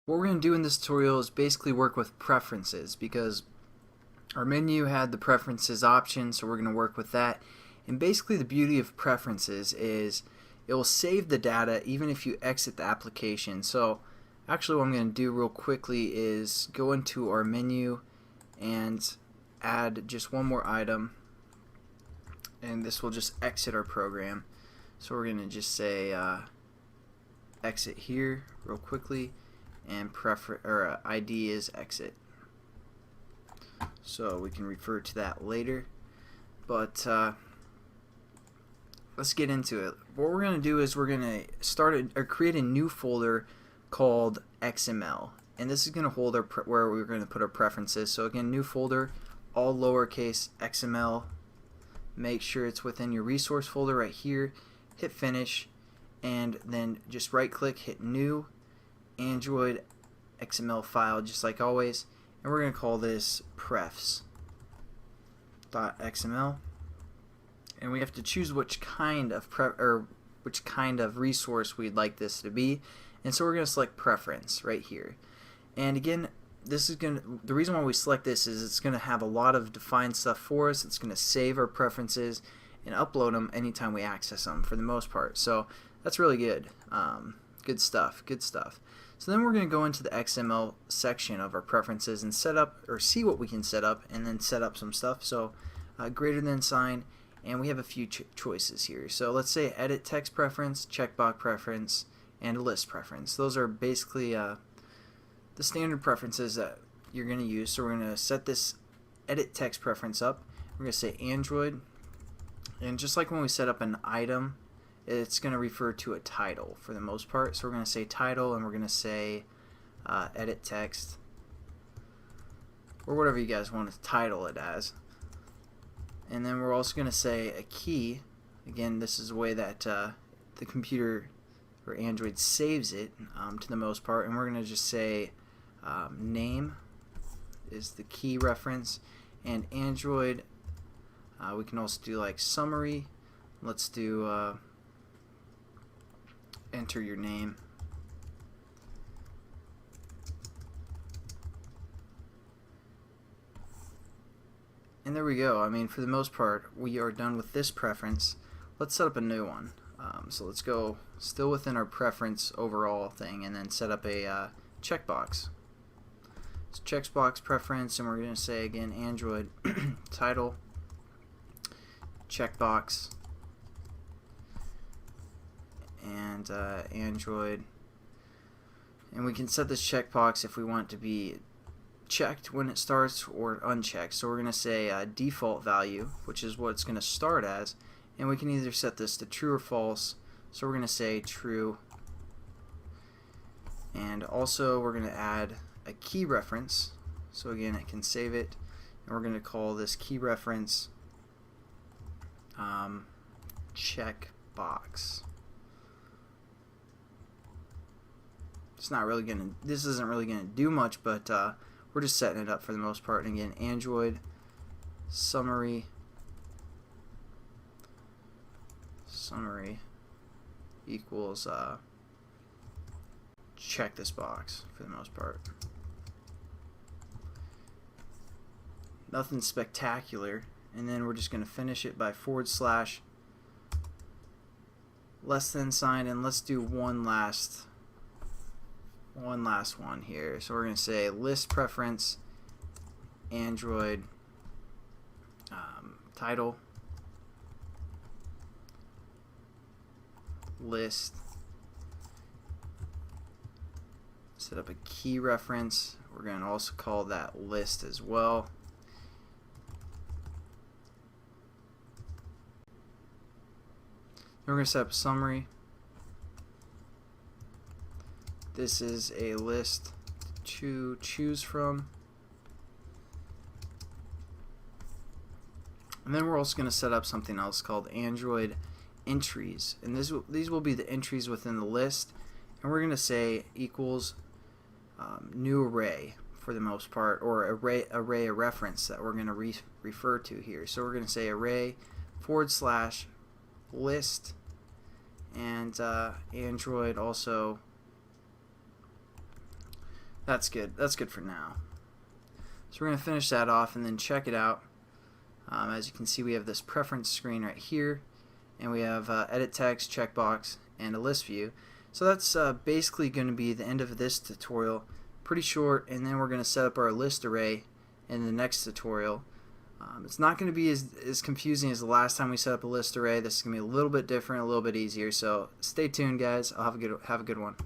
What we're going to do in this tutorial is basically work with preferences, because our menu had the preferences option, so we're going to work with that. And basically the beauty of preferences is it will save the data even if you exit the application. So actually what I'm going to do real quickly is go into our menu and add just one more item, and this will just exit our program. So we're going to just say exit here real quickly, and ID is exit, so we can refer to that later. But let's get into it. What we're going to do is we're going to create a new folder called XML, and this is going to hold where we're going to put our preferences. So again, new folder, all lowercase XML. Make sure it's within your resource folder right here. Hit finish, and then just right click, hit new Android XML file, just like always, and we're going to call this prefs.xml, and we have to choose which kind of resource we'd like this to be, and so we're going to select preference right here. And again, the reason why we select this is it's going to have a lot of defined stuff for us. It's going to save our preferences and upload them anytime we access them for the most part. So that's really good. Good stuff. So then we're going to go into the XML section of our preferences and set up, or see what we can set up, and then set up some stuff. So greater than sign, and we have a few choices here. So let's say edit text preference, checkbox preference, and list preference. Those are basically the standard preferences that you're going to use. So we're going to set this edit text preference up. We're going to say Android, and just like when we set up an item, it's going to refer to a title for the most part. So we're going to say title, and we're going to say edit text, or whatever you guys want to title it as. And then we're also going to say a key. Again, this is the way that the computer or Android saves it to the most part. And we're going to just say name is the key reference, and Android we can also do like summary. Let's do enter your name. And there we go. I mean, for the most part, we are done with this preference. Let's set up a new one. So let's go still within our preference overall thing, and then set up a checkbox. So checkbox preference, and we're going to say again Android title, checkbox, and Android. And we can set this checkbox if we want it to be checked when it starts or unchecked. So we're going to say default value, which is what it's going to start as, and we can either set this to true or false. So we're going to say true, and also we're going to add a key reference. So again, I can save it, and we're going to call this key reference checkbox. This isn't really gonna do much, but we're just setting it up for the most part. And again, Android summary equals check this box for the most part. Nothing spectacular. And then we're just going to finish it by / less than sign, and let's do one last one here. So we're going to say list preference Android title list, set up a key reference. We're going to also call that list as well. We're going to set up a summary. This is a list to choose from. And then we're also going to set up something else called Android entries. And these will be the entries within the list. And we're going to say equals new array for the most part, or array of reference that we're going to refer to here. So we're going to say array / list, and Android also That's good. That's good for now. So we're going to finish that off and then check it out. As you can see, we have this preference screen right here, and we have edit text, checkbox, and a list view. So that's basically going to be the end of this tutorial. Pretty short, and then we're going to set up our list array in the next tutorial. It's not going to be as confusing as the last time we set up a list array. This is going to be a little bit different, a little bit easier. So stay tuned, guys. I'll have a good one.